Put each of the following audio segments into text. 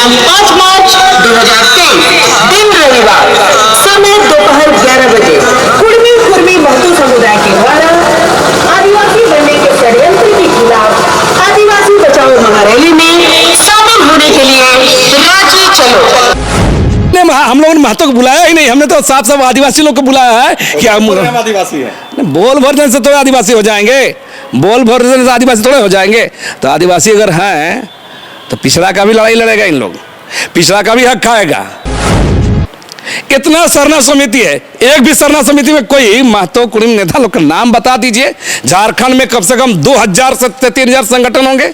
5 मार्च 2023 दिन रविवार समय दोपहर 11 बजे कुर्मी महतो समुदाय के द्वारा आदिवासी बनने के षड्यंत्र के खिलाफ आदिवासी बचाओ महारैली में शामिल होने के लिए रांची चलो। हम लोगों ने महतो को बुलाया ही नहीं, हमने तो साफ साफ आदिवासी लोग को बुलाया है कि हम आदिवासी है। बोल भरने से तो आदिवासी हो जाएंगे, बोल भरने से आदिवासी थोड़े हो जाएंगे। तो आदिवासी अगर हैं तो पिछड़ा का भी लड़ाई लड़ेगा, इन लोग पिछड़ा का भी हक खाएगा। इतना सरना समिति है, एक भी सरना समिति में कोई महतो कुर्मी नेता लोग का नाम बता दीजिए। झारखंड में कम से कम 2000 से 3000 संगठन होंगे,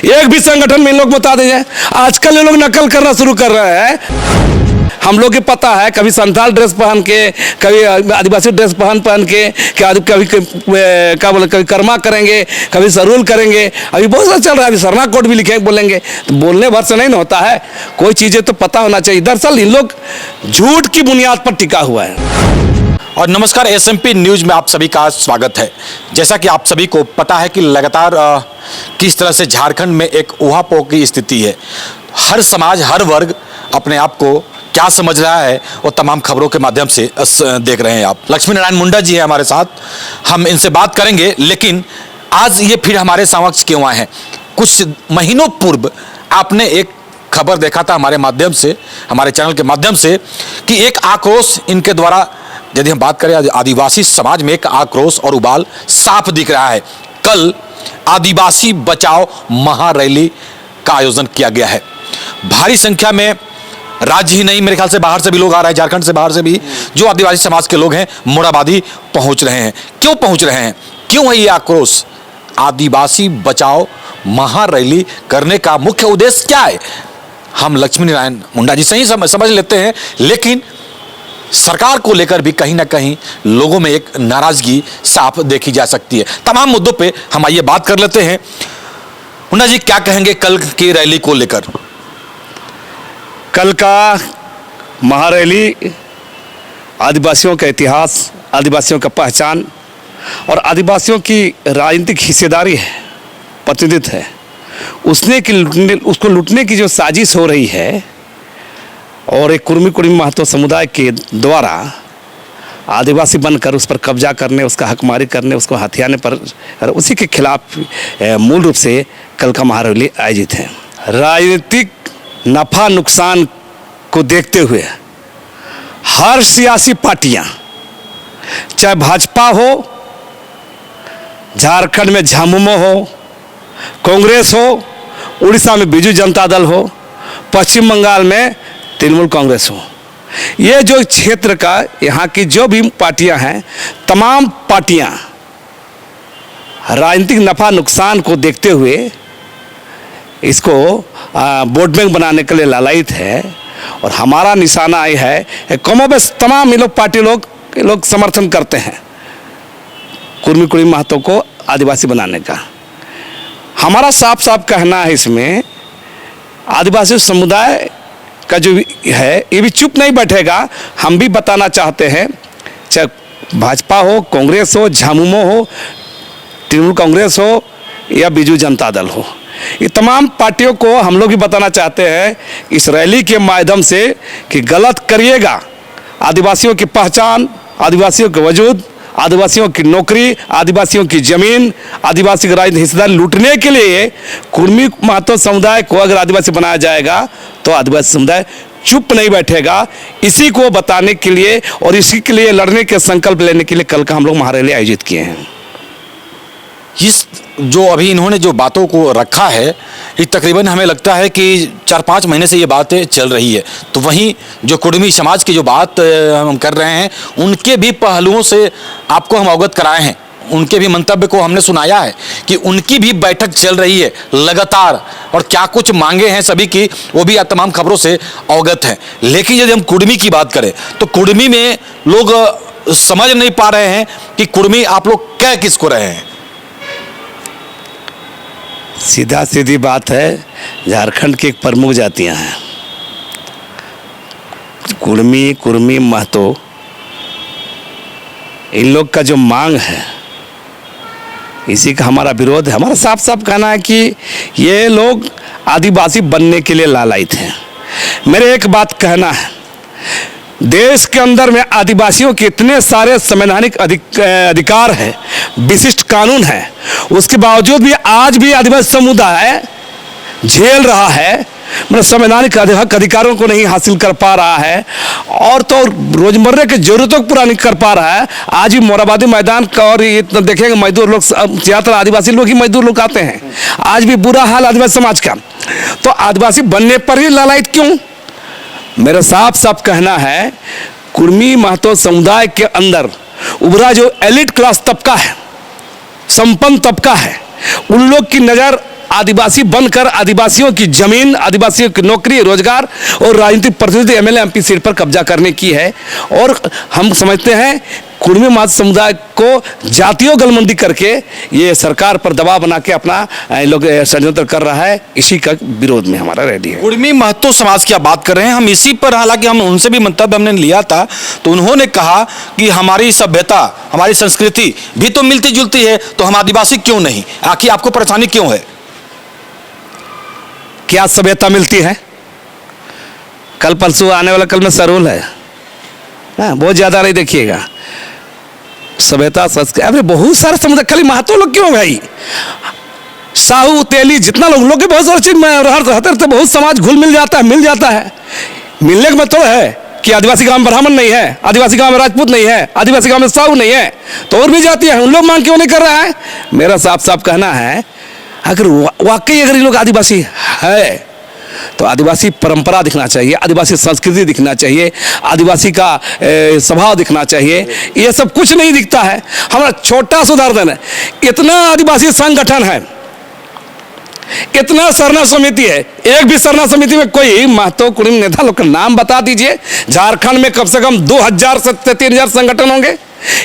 एक भी संगठन में इन लोग बता दीजिए। आजकल ये लोग नकल करना शुरू कर रहे हैं। हम लोग को पता है, कभी संथाल ड्रेस पहन के, कभी आदिवासी ड्रेस पहन के, कभी क्या बोले, कभी कर्मा करेंगे, कभी सरूल करेंगे। अभी बहुत सारा चल रहा है, अभी सरना कोड भी लिखे बोलेंगे। तो बोलने भर से नहीं ना होता है, कोई चीज़ें तो पता होना चाहिए। दरअसल इन लोग झूठ की बुनियाद पर टिका हुआ है। और नमस्कार, एसएमपी न्यूज में आप सभी का स्वागत है। जैसा कि आप सभी को पता है कि लगातार किस तरह से झारखंड में एक ऊहापोह की स्थिति है। हर समाज, हर वर्ग अपने आप को क्या समझ रहा है और तमाम खबरों के माध्यम से देख रहे हैं आप। लक्ष्मी नारायण मुंडा जी है हमारे साथ, हम इनसे बात करेंगे। लेकिन आज ये फिर हमारे समक्ष क्यों आए हैं? कुछ महीनों पूर्व आपने एक खबर देखा था हमारे माध्यम से, हमारे चैनल के माध्यम से, कि एक आक्रोश इनके द्वारा, यदि हम बात करें आदिवासी समाज में, एक आक्रोश और उबाल साफ दिख रहा है। कल आदिवासी बचाओ महारैली का आयोजन किया गया है। भारी संख्या में राज्य ही नहीं, मेरे ख्याल से बाहर से भी लोग आ रहे हैं, झारखंड से बाहर से भी जो आदिवासी समाज के लोग हैं मोराबादी पहुंच रहे हैं। क्यों पहुंच रहे हैं, क्यों है ये आक्रोश? आदिवासी बचाओ महारैली करने का मुख्य उद्देश्य क्या है, हम लक्ष्मी नारायण मुंडा जी से ही समझ लेते हैं। लेकिन सरकार को लेकर भी कहीं ना कहीं लोगों में एक नाराजगी साफ देखी जा सकती है। तमाम मुद्दों पे हम आइए बात कर लेते हैं। मुंडा जी, क्या कहेंगे कल की रैली को लेकर? कल का महारैली आदिवासियों का इतिहास, आदिवासियों का पहचान और आदिवासियों की राजनीतिक हिस्सेदारी है, प्रतिनिधित्व है, उसको लूटने की जो साजिश हो रही है और एक कुर्मी महतो समुदाय के द्वारा आदिवासी बनकर उस पर कब्जा करने, उसका हकमारी करने, उसको हथियाने पर, उसी के खिलाफ मूल रूप से कल का महारैली आयोजित है। राजनीतिक नफा नुकसान को देखते हुए हर सियासी पार्टियां, चाहे भाजपा हो, झारखंड में झामुमो हो, कांग्रेस हो, उड़ीसा में बीजू जनता दल हो, पश्चिम बंगाल में तृणमूल कांग्रेस हो, ये जो क्षेत्र का यहाँ की जो भी पार्टियां हैं, तमाम पार्टियां राजनीतिक नफा नुकसान को देखते हुए इसको वोट बैंक बनाने के लिए लालायित है। और हमारा निशाना ये है, कमोबेश तमाम ये लोग पार्टी लोग समर्थन करते हैं कुर्मी महतो को आदिवासी बनाने का। हमारा साफ साफ कहना है, इसमें आदिवासी समुदाय का जो है ये भी चुप नहीं बैठेगा। हम भी बताना चाहते हैं, चाहे भाजपा हो, कांग्रेस हो, झामुमो हो, तृणमूल कांग्रेस हो या बीजू जनता दल हो, ये तमाम पार्टियों को हम लोग भी बताना चाहते हैं इस रैली के माध्यम से कि गलत करिएगा। आदिवासियों की पहचान, आदिवासियों के वजूद, आदिवासियों की नौकरी, आदिवासियों की ज़मीन, आदिवासी की राजनीतिक हिस्सेदारी लूटने के लिए कुर्मी महतो समुदाय को अगर आदिवासी बनाया जाएगा तो आदिवासी समुदाय चुप नहीं बैठेगा। इसी को बताने के लिए और इसी के लिए लड़ने के संकल्प लेने के लिए कल का हम लोग महारैली आयोजित किए हैं। इस जो अभी इन्होंने जो बातों को रखा है, ये तकरीबन हमें लगता है कि 4-5 महीने से ये बातें चल रही है। तो वहीं जो कुर्मी समाज की जो बात हम कर रहे हैं, उनके भी पहलुओं से आपको हम अवगत कराए हैं, उनके भी मंतव्य को हमने सुनाया है कि उनकी भी बैठक चल रही है लगातार, और क्या कुछ मांगे हैं सभी की वो भी तमाम खबरों से अवगत हैं। लेकिन यदि हम कुर्मी की बात करें तो कुर्मी में लोग समझ नहीं पा रहे हैं कि कुर्मी आप लोग कह किसको रहे हैं। सीधा सीधी बात है, झारखंड की एक प्रमुख जातियां हैं कुर्मी महतो, इन लोग का जो मांग है इसी का हमारा विरोध है। हमारा साफ साफ कहना है कि ये लोग आदिवासी बनने के लिए लालायित हैं। मेरे एक बात कहना है, देश के अंदर में आदिवासियों के इतने सारे संवैधानिक अधिकार है, विशिष्ट कानून है, उसके बावजूद भी आज भी आदिवासी समुदाय झेल रहा है, मतलब संवैधानिक अधिकारों को नहीं हासिल कर पा रहा है, और तो रोजमर्रा की जरूरतों को पूरा नहीं कर पा रहा है। आज भी मोराबादी मैदान का और ये देखेंगे मजदूर लोग, ज़्यादातर आदिवासी लोग ही मजदूर लोग आते हैं। आज भी बुरा हाल आदिवासी समाज का, तो आदिवासी बनने पर ही लालायित क्यों? मेरा साफ साफ कहना है, कुर्मी महतो समुदाय के अंदर उभरा जो एलिट क्लास तबका है, संपन्न तबका है, उन लोग की नज़र आदिवासी बनकर आदिवासियों की जमीन, आदिवासियों की नौकरी, रोजगार और राजनीतिक प्रतिनिधि एमएलए एमपी सीट पर कब्जा करने की है। और हम समझते हैं कुर्मी महतो समुदाय को जातीय गलमंदी करके ये सरकार पर दबाव बना के अपना लोग षड्यंत्र कर रहा है। इसी का विरोध में हमारा रैली है। कुर्मी महतो समाज की आप बात कर रहे हैं, हम इसी पर, हालांकि हम उनसे भी मंतव्य हमने लिया था, तो उन्होंने कहा कि हमारी सभ्यता, हमारी संस्कृति भी तो मिलती जुलती है, तो हम आदिवासी क्यों नहीं? आखिर आपको परेशानी क्यों है? क्या सभ्यता मिलती है? कल परसों आने वाला कल में सरूल है, बहुत ज्यादा नहीं देखिएगा। सभ्यता संस्कृति, अरे बहुत सारे समुदाय, खाली महतो लोग क्यों भाई? साहू तेली जितना लोग के बहुत सारी चीज में रहते, बहुत समाज घुल मिल जाता है, मिल जाता है। मिलने का मतलब है कि आदिवासी गांव में ब्राह्मण नहीं है, आदिवासी गांव में राजपूत नहीं है, आदिवासी गांव में साहू नहीं है, तो और भी जाती है, उन लोग मांग क्यों नहीं कर रहा है? मेरा साफ साफ कहना है, अगर वाकई अगर ये लोग आदिवासी है तो आदिवासी परंपरा दिखना चाहिए, आदिवासी संस्कृति दिखना चाहिए, आदिवासी का स्वभाव दिखना चाहिए। ये सब कुछ नहीं दिखता है। हमारा छोटा सा उदाहरण है, इतना आदिवासी संगठन है, इतना सरना समिति है, एक भी सरना समिति में कोई महतो कुर्मी नेता लोग का नाम बता दीजिए। झारखंड में कम से कम 2000 से 3000 संगठन होंगे,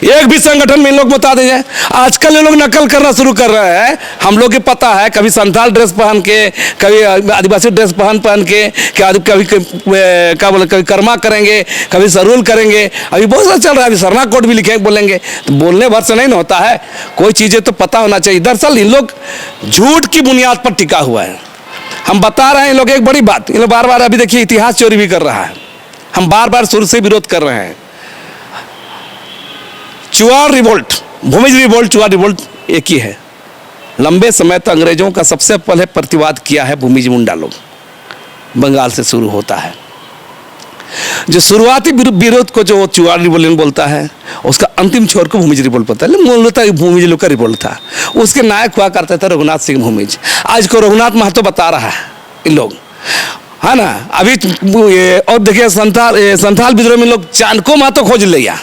एक भी संगठन में इन लोग बता दीजिए। आजकल ये लोग नकल करना शुरू कर रहे हैं। हम लोग को पता है, कभी संथाल ड्रेस पहन के, कभी आदिवासी ड्रेस पहन के, कभी क्या बोले, कभी कर्मा करेंगे, कभी सरूल करेंगे, अभी बहुत सारा चल रहा है। अभी सरना कोट भी लिखे बोलेंगे, तो बोलने भर से नहीं होता है, कोई चीज़ें तो पता होना चाहिए। दरअसल इन लोग झूठ की बुनियाद पर टिका हुआ है। हम बता रहे हैं इन लोग एक बड़ी बात, इन लोग बार बार, अभी देखिए इतिहास चोरी भी कर रहा है। हम बार बार शुरू से विरोध कर रहे हैं। Chuar revolt, Bhumij revolt, Chuar revolt एक ही है। लंबे समय तक अंग्रेजों का सबसे पहले प्रतिवाद किया है भूमिज मुंडा लोग, बंगाल से शुरू होता है। जो शुरुआती विरोध को जो चुआर रिवोल्ट बोलता है, उसका अंतिम छोर को भूमिज रिवोल्ट बोलता है। मूलतः भूमिज लोग का रिवोल्ट था, उसके नायक हुआ करते थे रघुनाथ सिंह भूमिज। आज को रघुनाथ महतो बता रहा है इन लोग, है ना। अभी और देखिए संथाल विद्रोह में लोग चांदको महतो खोज लिया,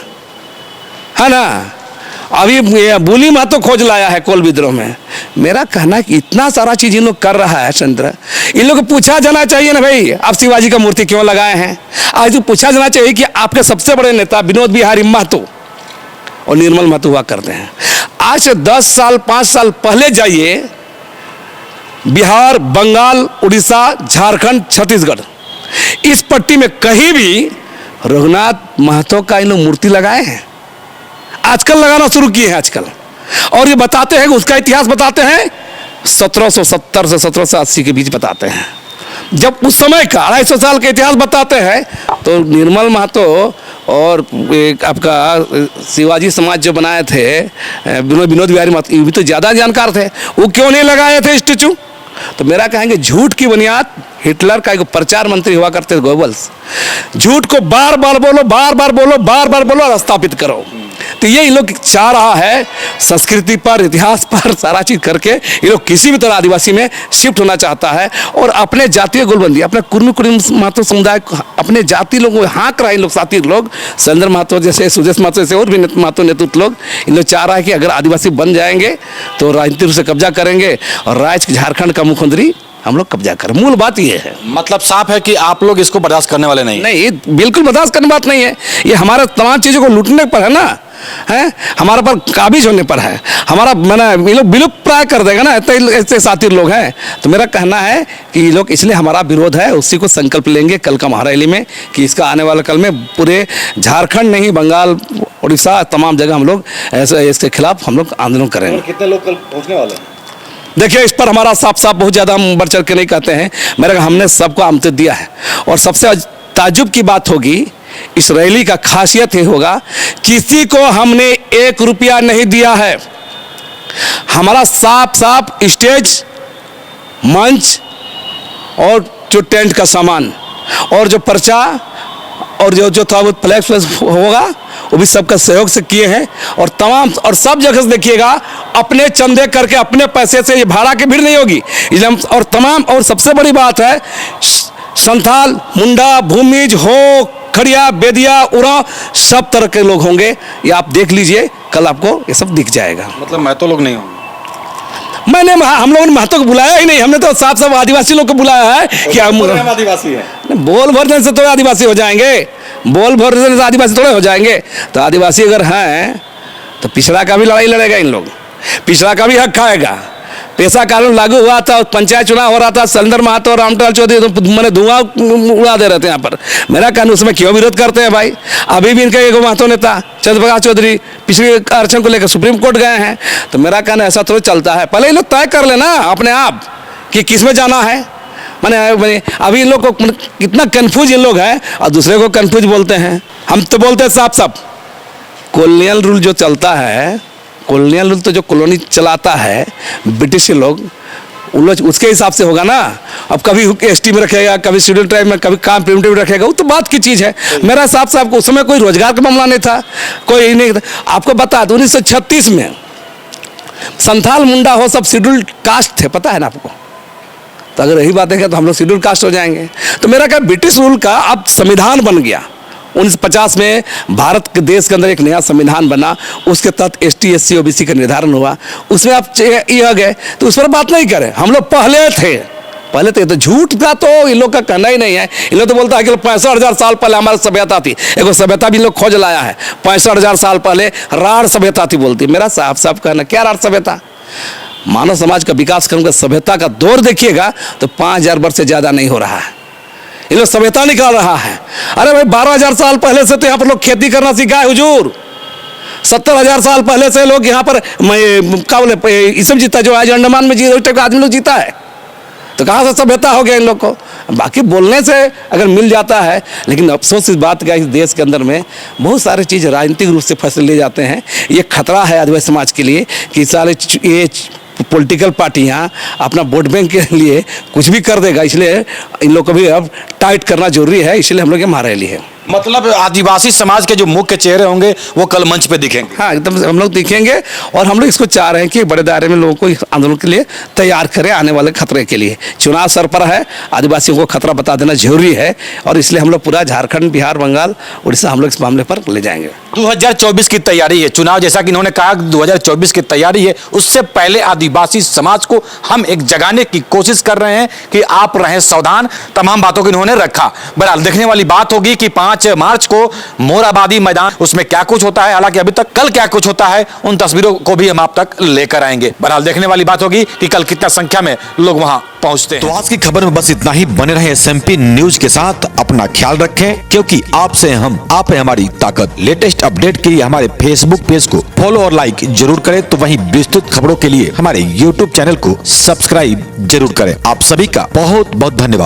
है ना। अभी बुली महतो खोज लाया है कोल विद्रोह में। मेरा कहना है कि इतना सारा चीज इन लोग कर रहा है चंद्र, इन लोग को पूछा जाना चाहिए ना भाई, आप शिवाजी का मूर्ति क्यों लगाए हैं? आज तो पूछा जाना चाहिए कि आपके सबसे बड़े नेता विनोद बिहारी महतो और निर्मल महतो हुआ करते हैं। आज से 10 साल 5 साल पहले जाइए, बिहार, बंगाल, उड़ीसा, झारखंड, छत्तीसगढ़, इस पट्टी में कहीं भी रघुनाथ महतो का इन लोग मूर्ति लगाए हैं? आजकल लगाना शुरू किए हैं आजकल, और ये बताते हैं कि उसका इतिहास बताते हैं 1770 से 1780 के बीच बताते हैं। जब उस समय का 250 साल का इतिहास बताते हैं, तो निर्मल महतो और एक आपका शिवाजी समाज जो बनाए थे विनोद बिहारी महतो, ये भी तो ज़्यादा जानकार थे, वो क्यों नहीं लगाए थे स्टेचू? तो मेरा कहेंगे झूठ की बुनियाद, हिटलर का एक प्रचार मंत्री हुआ करते थे गोबल्स, झूठ को बार बार बोलो, बार बार बोलो, बार बार बोलो और स्थापित करो। तो ये इन लोग चाह रहा है, संस्कृति पर, इतिहास पर सारा चीज करके ये लोग किसी भी तरह आदिवासी में शिफ्ट होना चाहता है, और अपने जातीय गोलबंदी, अपने कुर्मी महतो समुदाय, अपने जाति लोगों को हाँक रहा है इन लोग। साथी लोग सुरेंद्र महतो जैसे, सुदेश महतो जैसे और भी महतो नेतृत्व लोग, इन लोग चाह रहा है कि अगर आदिवासी बन जाएंगे तो राजनीतिक रूप से कब्जा करेंगे और राज्य झारखंड का मुख्यमंत्री हम लोग कब्जा करें। मूल बात ये है। मतलब साफ है कि आप लोग इसको बर्दाश्त करने वाले नहीं? नहीं, बिल्कुल बर्दाश्त करने बात नहीं है। ये हमारे तमाम चीज़ों को लूटने पर है ना, है हमारा पर काबिज होने पर है, हमारा मैंने ये लोग विलुप्त प्राय कर देगा ना, ऐसे साथी लोग हैं। तो मेरा कहना है कि ये लोग, इसलिए हमारा विरोध है, उसी को संकल्प लेंगे कल का महारैली में कि इसका आने वाले कल में पूरे झारखंड नहीं, बंगाल, उड़ीसा, तमाम जगह हम लोग ऐसे इसके खिलाफ हम लोग आंदोलन करेंगे। कितने लोग कल पहुँचने वाले हैं? देखिए, इस पर हमारा साफ साफ बहुत ज़्यादा हम बढ़ चढ़ के नहीं कहते हैं। मेरे हमने सबको आमंत्रित दिया है। और सबसे ताज्जुब की बात होगी, इस रैली का खासियत ये होगा, किसी को हमने 1 रुपया नहीं दिया है। हमारा साफ साफ स्टेज, मंच और जो टेंट का सामान और जो पर्चा और जो थोड़ा बहुत फ्लैक्स होगा वो भी सबका सहयोग से किए हैं। और तमाम और सब जगह से देखिएगा अपने चंदे करके अपने पैसे से, ये भाड़ा की भीड़ नहीं होगी। और तमाम और सबसे बड़ी बात है, संथाल, मुंडा, भूमिज, हो, खड़िया, बेदिया, उरांव सब तरह के लोग होंगे। ये आप देख लीजिए, कल आपको ये सब दिख जाएगा। मतलब मैं तो लोग नहीं हूँ, हम लोगों ने महतो को बुलाया ही नहीं। हमने तो साफ साफ आदिवासी लोग को बुलाया है कि हम आदिवासी हैं। बोल भर देने से तो आदिवासी हो जाएंगे, बोल भर देने से आदिवासी थोड़े हो जाएंगे। तो आदिवासी अगर हैं तो पिछड़ा का भी लड़ाई लड़ेगा, इन लोग पिछड़ा का भी हक खाएगा। पेशा कानून लागू हुआ था, पंचायत चुनाव हो रहा था, सलेंदर महतो और रामलाल चौधरी तो मैंने धुआं उड़ा दे रहे थे यहाँ पर। मेरा कानून उसमें क्यों विरोध करते हैं भाई? अभी भी इनका एक महतो नेता चंद्रप्रकाश चौधरी पिछले आरक्षण को लेकर सुप्रीम कोर्ट गए हैं। तो मेरा कहना ऐसा थोड़ा चलता है। पहले ये लोग तय कर लेना अपने आप कि किस में जाना है। मैंने अभी इन लोग को कितना कन्फ्यूज इन लोग हैं और दूसरे को कन्फ्यूज बोलते हैं। हम तो बोलते हैं साफ साफ, कॉलोनियल रूल जो चलता है, कॉलोनियल रूल तो जो कॉलोनी चलाता है ब्रिटिश लोग, उन लोग उसके हिसाब से होगा ना। अब कभी एसटी में रखेगा, कभी शेड्यूल ट्राइब में, कभी काम प्रिमिटिव में रखेगा, वो तो बात की चीज़ है। मेरा साफ साफ उस समय कोई रोजगार का मामला नहीं था, कोई नहीं था। आपको बता दो 1936 में संथाल, मुंडा हो सब शेड्यूल कास्ट थे, पता है ना आपको? तो अगर यही बात है तो हम लोग शेड्यूल कास्ट हो जाएंगे। तो मेरा क्या, ब्रिटिश रूल का अब संविधान बन गया। 1950 में भारत के देश के अंदर एक नया संविधान बना, उसके तहत ST SC OBC का निर्धारण हुआ। उसमें आप ये गए तो उस पर बात नहीं करें। हम लोग पहले थे, तो झूठ का तो इन लोग का कहना ही नहीं है। इन लोग तो बोलता है कि 65,000 साल पहले हमारी सभ्यता थी। एक सभ्यता भी इन लोग खोज लाया है, 65,000 साल पहले राढ़ सभ्यता थी बोलती। मेरा साफ साफ कहना, क्या राढ़ सभ्यता? मानव समाज का विकास क्रम का सभ्यता का दौर देखिएगा तो 5,000 वर्ष से ज़्यादा नहीं हो रहा है। ये लोग सभ्यता निकाल रहा है। अरे भाई 12,000 साल पहले से तो यहाँ पर लोग खेती करना सीखा है हुजूर। 70,000 साल पहले से लोग यहाँ पर क्या बोले, ये सब जीता, जो आज अंडमान में जी टाइप का आदमी लोग जीता है। तो कहाँ से सभ्यता हो गया इन लोग को? बाकी बोलने से अगर मिल जाता है, लेकिन अफसोस इस बात का, इस देश के अंदर में बहुत सारी चीज़ राजनीतिक रूप से फैसले लिए जाते हैं। ये खतरा है आदिवासी समाज के लिए कि सारे ये पॉलिटिकल पार्टियां अपना वोट बैंक के लिए कुछ भी कर देगा। इसलिए इन लोग को भी अब टाइट करना जरूरी है। इसलिए हम लोग ये महारैली है। मतलब आदिवासी समाज के जो मुख्य चेहरे होंगे वो कल मंच पे दिखेंगे। हाँ, एकदम हम लोग दिखेंगे। और हम लोग इसको चाह रहे हैं कि बड़े दायरे में लोगों को इस आंदोलन के लिए तैयार करें, आने वाले खतरे के लिए। चुनाव सर पर है, आदिवासियों को खतरा बता देना जरूरी है। और इसलिए हम लोग पूरा झारखंड, बिहार, बंगाल, उड़ीसा हम लोग इस मामले पर ले जाएंगे। 2024 की तैयारी है, चुनाव जैसा कि इन्होंने कहा 2024 की तैयारी है। उससे पहले आदिवासी समाज को हम एक जगाने की कोशिश कर रहे हैं कि आप रहें सावधान। तमाम बातों को इन्होंने रखा। बहरहाल देखने वाली बात होगी कि 5 मार्च को मोरहाबादी मैदान, उसमें क्या कुछ होता है। हालांकि अभी तक कल क्या कुछ होता है उन तस्वीरों को भी हम आप तक लेकर आएंगे। बहरहाल देखने वाली बात होगी कि कल कितना संख्या में लोग वहां पहुंचते हैं। तो आज की खबर में बस इतना ही। बने रहे SMP न्यूज के साथ, अपना ख्याल रखें, क्योंकि आपसे हम, आप है हमारी ताकत। लेटेस्ट अपडेट के लिए हमारे फेसबुक पेज को फॉलो और लाइक जरूर करें। तो वहीं विस्तृत खबरों के लिए हमारे YouTube चैनल को सब्सक्राइब जरूर करें। आप सभी का बहुत बहुत धन्यवाद।